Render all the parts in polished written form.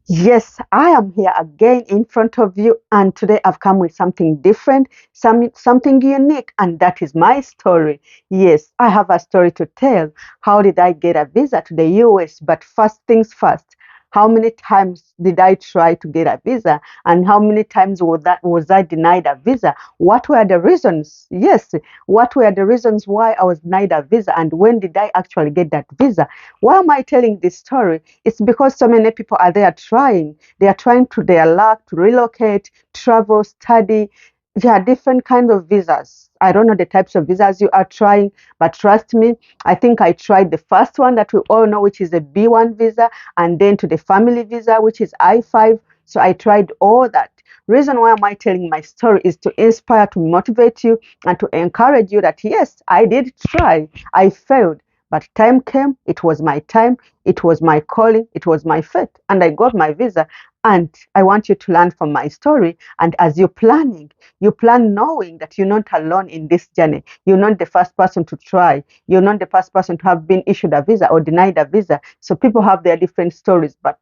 Yes, I am here again in front of you, and today I've come with something different, something unique, and that is my story. Yes, I have a story to tell. How did I get a visa to the US? But first things first, how many times did I try to get a visa, and how many times was I denied a visa? What were the reasons? Yes, what were the reasons why I was denied a visa, and when did I actually get that visa? Why am I telling this story? It's because so many people are there trying. They are trying to their luck to relocate, travel, study. There are different kinds of visas. I don't know the types of visas you are trying, but trust me, I think I tried the first one that we all know, which is a B1 visa, and then to the family visa, which is I5. So I tried all that. Reason why am I telling my story is to inspire, to motivate you, and to encourage you that yes, I did try. I failed. But time came, it was my time, it was my calling, it was my fate, and I got my visa. And I want you to learn from my story. And as you're planning, you plan knowing that you're not alone in this journey. You're not the first person to try. You're not the first person to have been issued a visa or denied a visa. So people have their different stories, but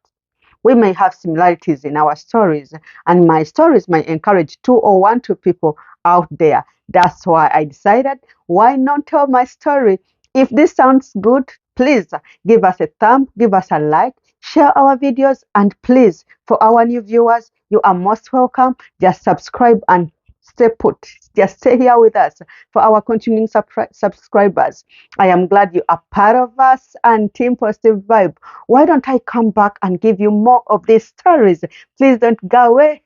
we may have similarities in our stories, and my stories might encourage two or one, two people out there. That's why I decided, why not tell my story? If this sounds good, please give us a thumb, give us a like, share our videos, and please, for our new viewers, you are most welcome. Just subscribe and stay put. Just stay here with us. For our continuing subscribers, I am glad you are part of us and Team Positive Vibe. Why don't I come back and give you more of these stories? Please don't go away.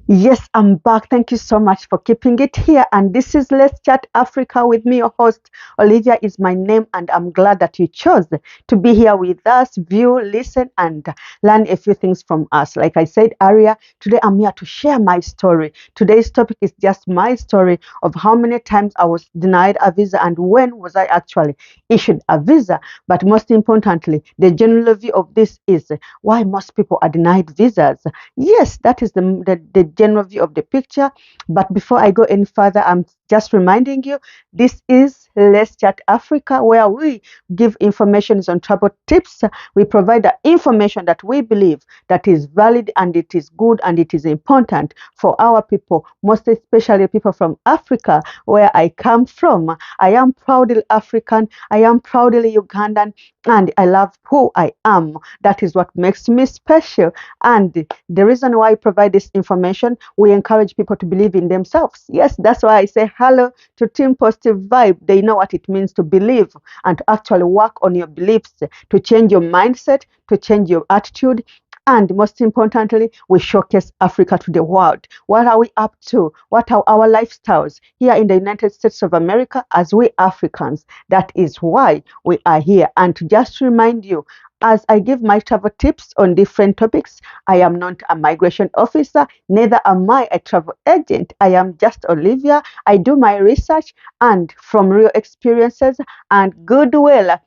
Yes, I'm back. Thank you so much for keeping it here. And this is Let's Chat Africa with me, your host. Olivia is my name, and I'm glad that you chose to be here with us, view, listen, and learn a few things from us. Like I said earlier, today I'm here to share my story. Today's topic is just my story of how many times I was denied a visa and when was I actually issued a visa. But most importantly, the general view of this is why most people are denied visas. Yes, that is the general view of the picture. But before I go any further, I'm just reminding you this is Let's Chat Africa, where we give information on travel tips. We provide the information that we believe that is valid and it is good and it is important for our people, most especially people from Africa, where I come from. I am proudly African, I am proudly Ugandan, and I love who I am. That is what makes me special. And the reason why I provide this information, we encourage people to believe in themselves. Yes, that's why I say hello to Team Positive Vibe. They know what it means to believe and to actually work on your beliefs, to change your mindset, to change your attitude. And most importantly, we showcase Africa to the world. What are we up to? What are our lifestyles here in the United States of America as we Africans? That is why we are here. And to just remind you, as I give my travel tips on different topics, I am not a migration officer, neither am I a travel agent. I am just Olivia. I do my research and from real experiences and goodwill.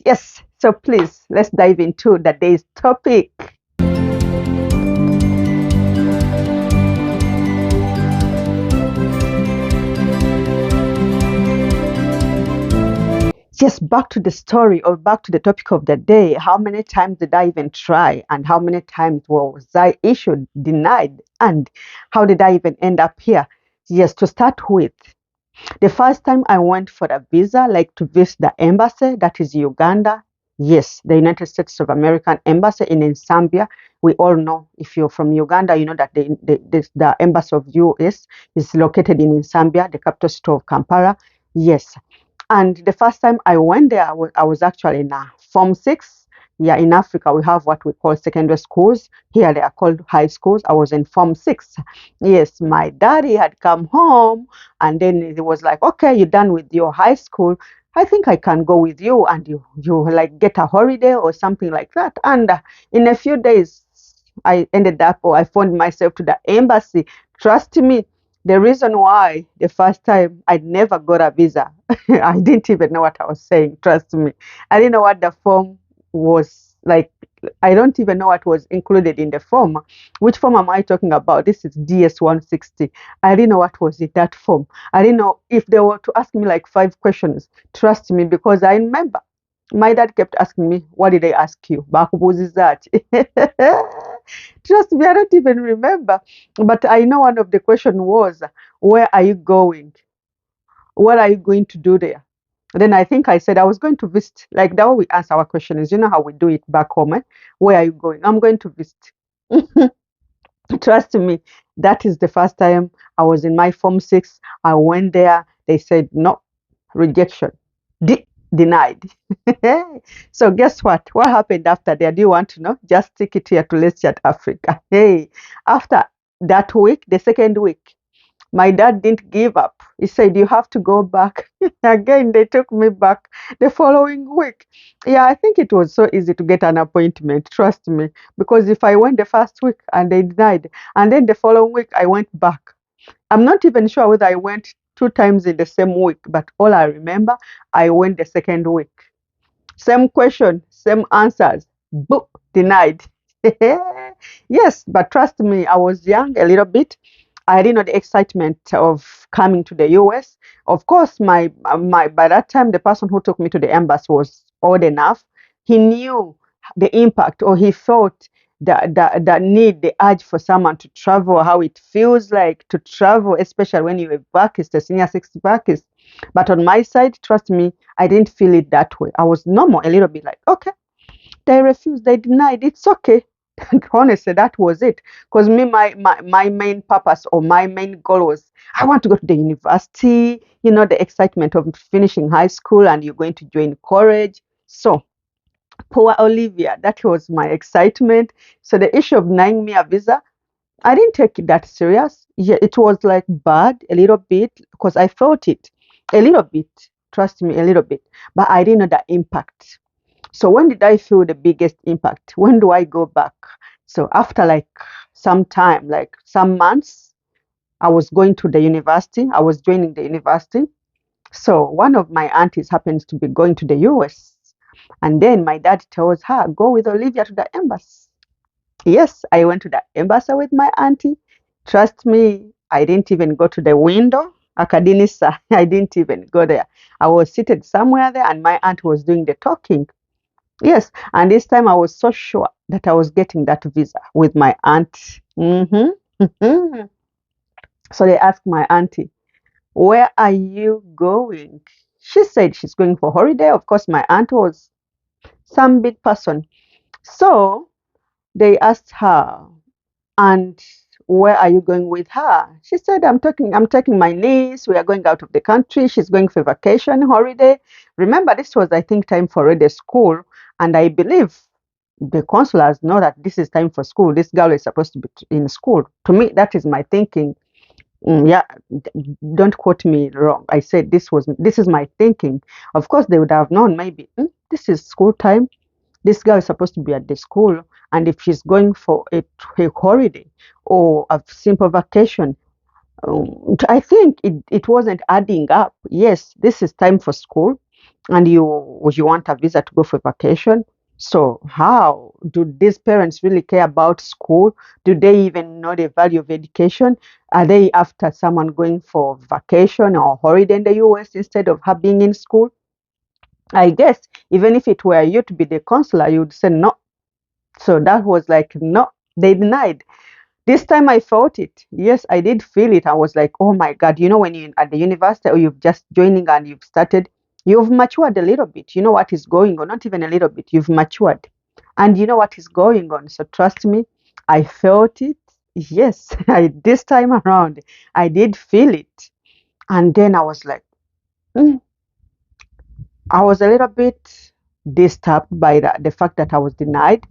Yes, so please, let's dive into the day's topic. Just back to the story or back to the topic of the day. How many times did I even try? And how many times was I issued, denied? And how did I even end up here? Yes, to start with, the first time I went for a visa, like to visit the embassy, that is Uganda. Yes, the United States of American embassy in Zambia. We all know, if you're from Uganda, you know that the embassy of US is located in Zambia, the capital city of Kampala. Yes, and the first time I went there, I was actually in Form 6. Yeah, in Africa, we have what we call secondary schools. Here, they are called high schools. I was in Form 6. Yes, my daddy had come home, and then he was like, okay, you're done with your high school. I think I can go with you, and you like get a holiday or something like that. And in a few days, I ended up, or I found myself to the embassy. Trust me, the reason why the first time I never got a visa, I didn't even know what I was saying. Trust me, I didn't know what the form was like. I don't even know what was included in the form. Which form am I talking about? This is DS 160. I didn't know what was in that form. I didn't know if they were to ask me like 5 questions. Trust me, because I remember my dad kept asking me, "What did they ask you?" Bakubuziza ki?" Trust me, I don't even remember. But I know one of the question was, "Where are you going? What are you going to do there?" Then I think I said I was going to visit. Like that way we answer our question is, you know how we do it back home. Eh? Where are you going? I'm going to visit. Trust me, that is the first time I was in my form six. I went there. They said no, rejection, denied. So guess what? What happened after that? Do you want to know? Just take it here to Let's Chat Africa. Hey, after that week, the second week, my dad didn't give up. He said, "You have to go back." Again, they took me back the following week. Yeah, I think it was so easy to get an appointment, trust me. Because if I went the first week and they denied, and then the following week I went back. I'm not even sure whether I went 2 times in the same week, but all I remember, I went the second week. Same question, same answers. Book denied. Yes, but trust me, I was young a little bit. I didn't know the excitement of coming to the US. Of course, my by that time the person who took me to the embassy was old enough. He knew the impact, or he felt the need, the urge for someone to travel, how it feels like to travel, especially when you're a Baptist, a senior six Baptist. But on my side, trust me, I didn't feel it that way. I was normal, a little bit like, okay, they refused, they denied, it's okay. Honestly, that was it. Because me, my main purpose or my main goal was I want to go to the university, you know, the excitement of finishing high school and you're going to join college. So, poor Olivia, that was my excitement. So, the issue of denying me a visa, I didn't take it that serious. Yeah, it was like bad a little bit because I felt it a little bit. Trust me, a little bit. But I didn't know the impact. So when did I feel the biggest impact? When do I go back? So after like some time, like some months, I was going to the university. I was joining the university. So one of my aunties happens to be going to the US. And then my dad tells her, go with Olivia to the embassy. Yes, I went to the embassy with my auntie. Trust me, I didn't even go to the window. Akadinisa, I didn't even go there. I was seated somewhere there, and my aunt was doing the talking. Yes, and this time I was so sure that I was getting that visa with my aunt. So they asked my auntie, "Where are you going?" She said she's going for holiday. Of course, my aunt was some big person. So they asked her, "And where are you going with her?" She said, I'm taking my niece. We are going out of the country. She's going for vacation, holiday. Remember, this was, I think, time for the school. And I believe the consulars know that this is time for school. This girl is supposed to be in school. To me, that is my thinking. Yeah, don't quote me wrong. I said this is my thinking. Of course, they would have known maybe this is school time. This girl is supposed to be at the school, and if she's going for a holiday or a simple vacation, I think it wasn't adding up. Yes, this is time for school, and you want a visa to go for vacation. So how do these parents really care about school? Do they even know the value of education? Are they after someone going for vacation or holiday in the US instead of her being in school? I guess even if it were you to be the counselor, you would say no. So that was like, no, they denied. This time I felt it. Yes, I did feel it. I was like, oh my God, you know, when you're at the university or you've just joining and you've started, you've matured a little bit. You know what is going on, not even a little bit, you've matured. And you know what is going on. So trust me, I felt it. Yes, this time around, I did feel it. And then I was like, mm, I was a little bit disturbed by the fact that I was denied.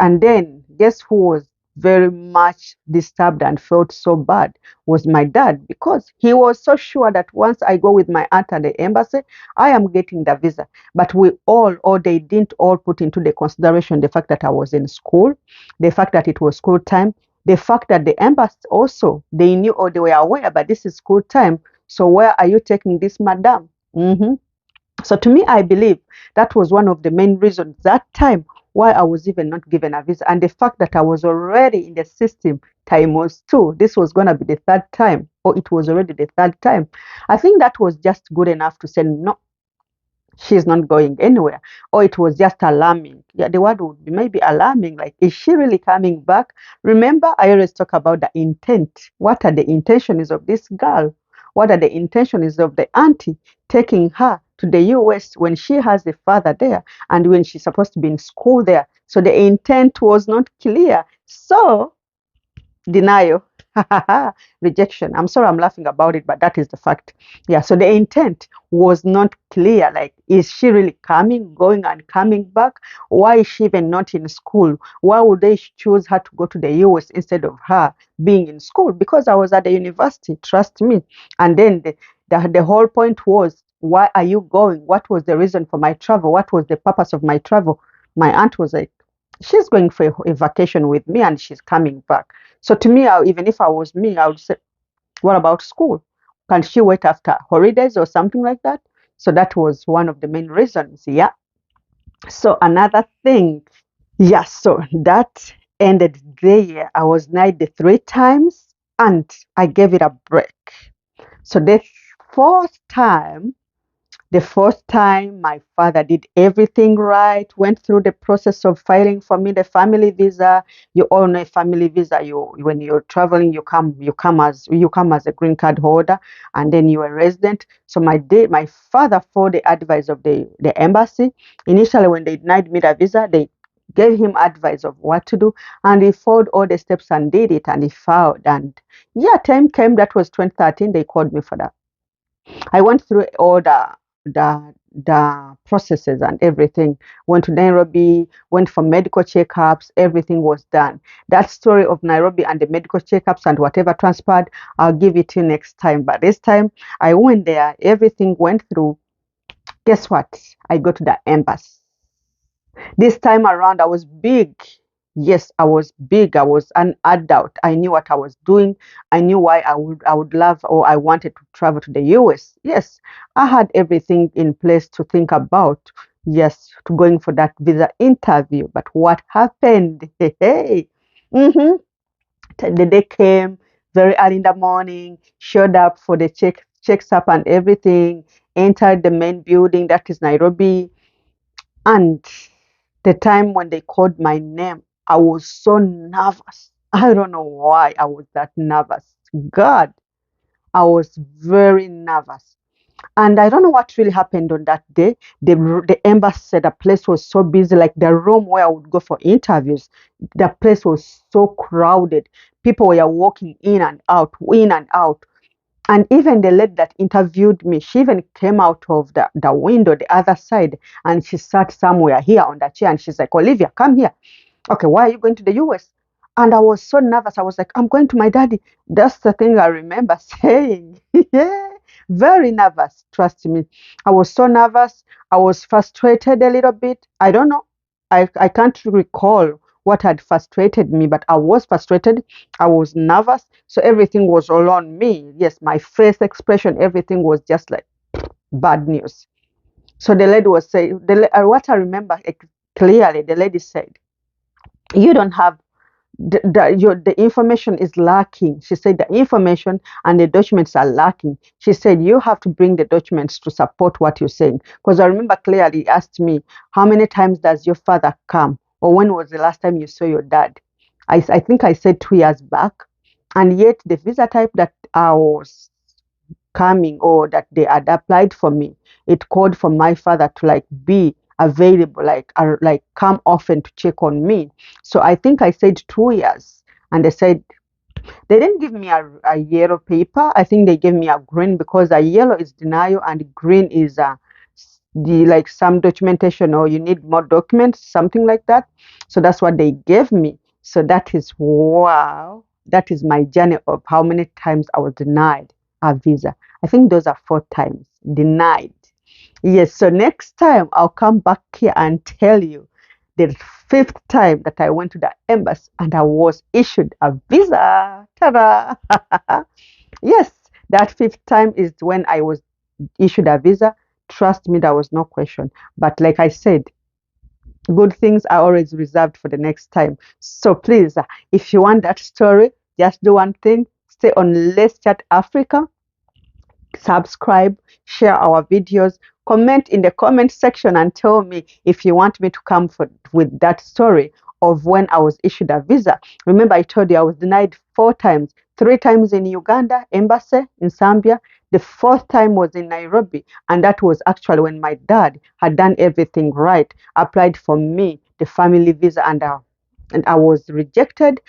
And then, guess who was very much disturbed and felt so bad was my dad, because he was so sure that once I go with my aunt at the embassy, I am getting the visa. But we all, or they didn't all put into the consideration the fact that I was in school, the fact that it was school time, the fact that the embassy also, they knew or they were aware, but this is school time. So where are you taking this, madam? So to me, I believe that was one of the main reasons that time why I was even not given a visa. And the fact that I was already in the system, time was two. This was going to be the third time, or it was already the third time. I think that was just good enough to say, no, she's not going anywhere. Or it was just alarming. Yeah, the word would be maybe alarming. Like, is she really coming back? Remember, I always talk about the intent. What are the intentions of this girl? What are the intentions of the auntie taking her to the US when she has a father there and when she's supposed to be in school there? So the intent was not clear. So denial, rejection. I'm sorry I'm laughing about it, but that is the fact. Yeah, so the intent was not clear. Like, is she really coming, going and coming back? Why is she even not in school? Why would they choose her to go to the US instead of her being in school? Because I was at the university, trust me. And then the whole point was, why are you going? What was the reason for my travel? What was the purpose of my travel? My aunt was like, she's going for a vacation with me and she's coming back. So to me, even if I was me, I would say, what about school? Can she wait after holidays or something like that? So that was one of the main reasons. Yeah. So another thing, yeah, so that ended there. I was denied the three times and I gave it a break. So fourth time, the first time, my father did everything right, went through the process of filing for me the family visa. You all know a family visa. You, when you're traveling, you come as a green card holder, and then you're a resident. So my father followed the advice of the embassy. Initially, when they denied me the visa, they gave him advice of what to do, and he followed all the steps and did it, and he filed. And yeah, time came. That was 2013. They called me for that. I went through all the processes and everything. Went to Nairobi, went for medical checkups, everything was done. That story of Nairobi and the medical checkups and whatever transpired, I'll give it to you next time. But this time I went there, everything went through. Guess what? I go to the embassy. This time around, I was big. Yes, I was big. I was an adult. I knew what I was doing. I knew why I would love or I wanted to travel to the US. Yes, I had everything in place to think about. Yes, to going for that visa interview. But what happened? Hey, hey. Mm-hmm. The day came very early in the morning. Showed up for the checks up and everything. Entered the main building. That is Nairobi. And the time when they called my name, I was so nervous. I don't know why I was that nervous. God, I was very nervous. And I don't know what really happened on that day. The embassy said the place was so busy, like the room where I would go for interviews, the place was so crowded. People were walking in and out, in and out. And even the lady that interviewed me, she even came out of the window, the other side, and she sat somewhere here on the chair. And she's like, Olivia, come here. Okay, why are you going to the US? And I was so nervous. I was like, I'm going to my daddy. That's the thing I remember saying. Yeah, very nervous, trust me. I was so nervous. I was frustrated a little bit. I don't know. I can't recall what had frustrated me, but I was frustrated. I was nervous. So everything was all on me. Yes, my face expression, everything was just like bad news. So the lady was saying, what I remember clearly, the lady said, you don't have the information is lacking. She said the information and the documents are lacking. She said you have to bring the documents to support what you're saying. Because I remember clearly he asked me, how many times does your father come? Or when was the last time you saw your dad? I think I said 2 years back. And yet the visa type that I was coming or that they had applied for me, it called for my father to like be available, like come often to check on me. So I think I said 2 years, and they said they didn't give me a yellow paper. I think they gave me a green because a yellow is denial and green is the like some documentation or you need more documents, something like that. So that's what they gave me. So that is wow. That is my journey of how many times I was denied a visa. I think those are 4 times denied. Yes, so next time I'll come back here and tell you the fifth time that I went to the embassy and I was issued a visa. Ta-da! Yes, that fifth time is when I was issued a visa. Trust me, there was no question. But like I said, Good things are always reserved for the next time. So please, if you want that story, just do one thing: stay on Let's Chat Africa, subscribe, share our videos, comment in the comment section and tell me if you want me to come with that story of when I was issued a visa. Remember, I told you I was denied 4 times, 3 times in Uganda, embassy in Zambia. The fourth time was in Nairobi, and that was actually when my dad had done everything right, applied for me the family visa, and I was rejected.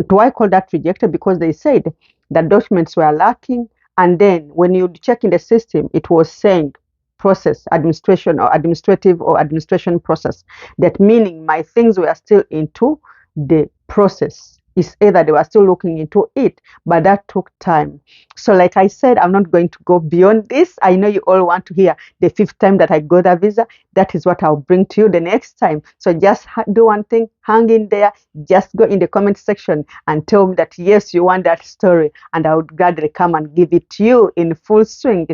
Do I call that rejected? Because they said that documents were lacking, and then when you check in the system, it was saying process, administration, or administrative or administration process. That meaning my things were still into the process. It's either they were still looking into it, but that took time. So, like I said, I'm not going to go beyond this. I know you all want to hear the fifth time that I got a visa. That is what I'll bring to you the next time. So, just do one thing, hang in there, just go in the comment section and tell me that yes, you want that story, and I would gladly come and give it to you in full swing.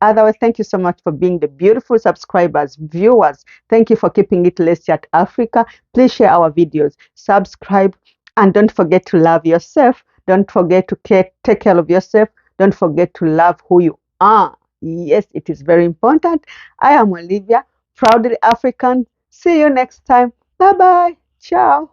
Otherwise, thank you so much for being the beautiful subscribers, viewers. Thank you for keeping it Let's Chat Africa. Please share our videos, subscribe, and don't forget to love yourself. Don't forget to take care of yourself. Don't forget to love who you are. Yes, it is very important. I am Olivia, proudly African. See you next time. Bye bye. Ciao.